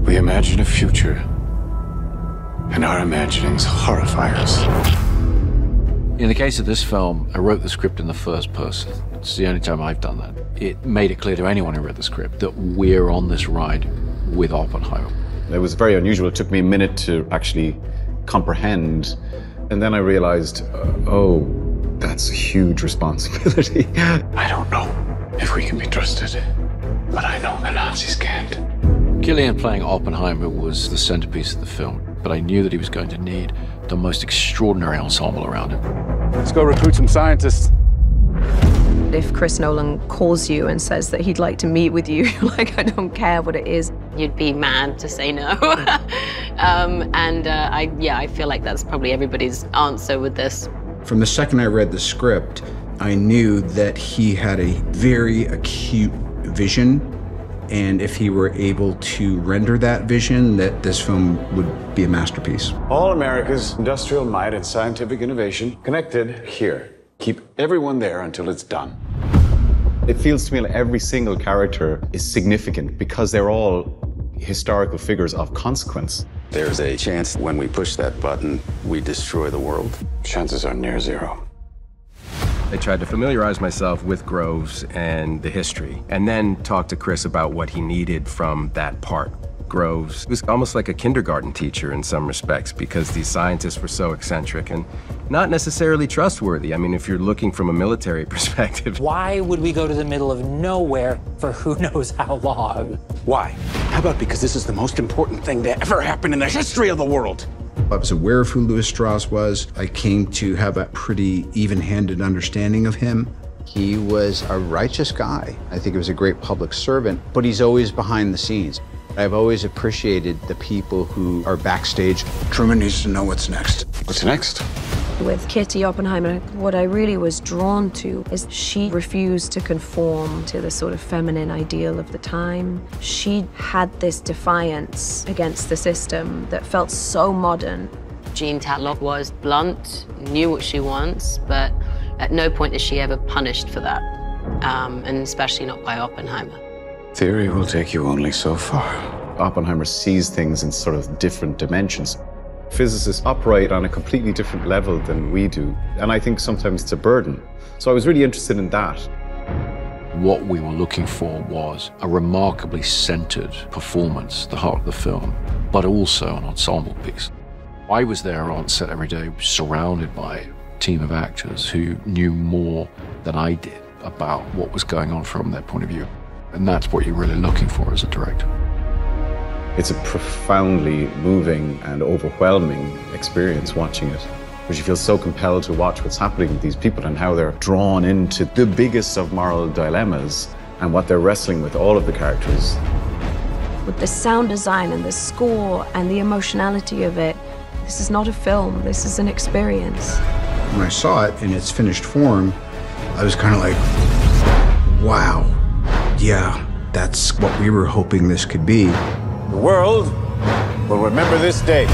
We imagine a future, and our imaginings horrify us. In the case of this film, I wrote the script in the first person. It's the only time I've done that. It made it clear to anyone who read the script that we're on this ride with Oppenheimer. It was very unusual. It took me a minute to actually comprehend. And then I realized, oh, that's a huge responsibility. I don't know if we can be trusted, but I know the Nazis can't. Cillian playing Oppenheimer was the centerpiece of the film, but I knew that he was going to need the most extraordinary ensemble around him. Let's go recruit some scientists. If Chris Nolan calls you and says that he'd like to meet with you, you're like, I don't care what it is. You'd be mad to say no. I feel like that's probably everybody's answer with this. From the second I read the script, I knew that he had a very acute vision, and if he were able to render that vision, that this film would be a masterpiece. All America's industrial might and scientific innovation connected here. Keep everyone there until it's done. It feels to me like every single character is significant because they're all historical figures of consequence. There's a chance when we push that button, we destroy the world. Chances are near zero. I tried to familiarize myself with Groves and the history, and then talk to Chris about what he needed from that part. Groves was almost like a kindergarten teacher in some respects because these scientists were so eccentric and not necessarily trustworthy. I mean, if you're looking from a military perspective. Why would we go to the middle of nowhere for who knows how long? Why? How about because this is the most important thing to ever happen in the history of the world? I was aware of who Lewis Strausst was. I came to have a pretty even-handed understanding of him. He was a righteous guy. I think he was a great public servant, but he's always behind the scenes. I've always appreciated the people who are backstage. Truman needs to know what's next. What's next? With Kitty Oppenheimer, what I really was drawn to is she refused to conform to the sort of feminine ideal of the time. She had this defiance against the system that felt so modern. Jean Tatlock was blunt, knew what she wants, but at no point is she ever punished for that, and especially not by Oppenheimer. Theory will take you only so far. Oppenheimer sees things in sort of different dimensions. Physicists operate on a completely different level than we do, and I think sometimes it's a burden. So I was really interested in that. What we were looking for was a remarkably centered performance, the heart of the film, but also an ensemble piece. I was there on set every day, surrounded by a team of actors who knew more than I did about what was going on from their point of view. And that's what you're really looking for as a director. It's a profoundly moving and overwhelming experience watching it, because you feel so compelled to watch what's happening with these people and how they're drawn into the biggest of moral dilemmas and what they're wrestling with, all of the characters. With the sound design and the score and the emotionality of it, this is not a film, this is an experience. When I saw it in its finished form, I was kind of like, wow. Yeah, that's what we were hoping this could be. The world will remember this day.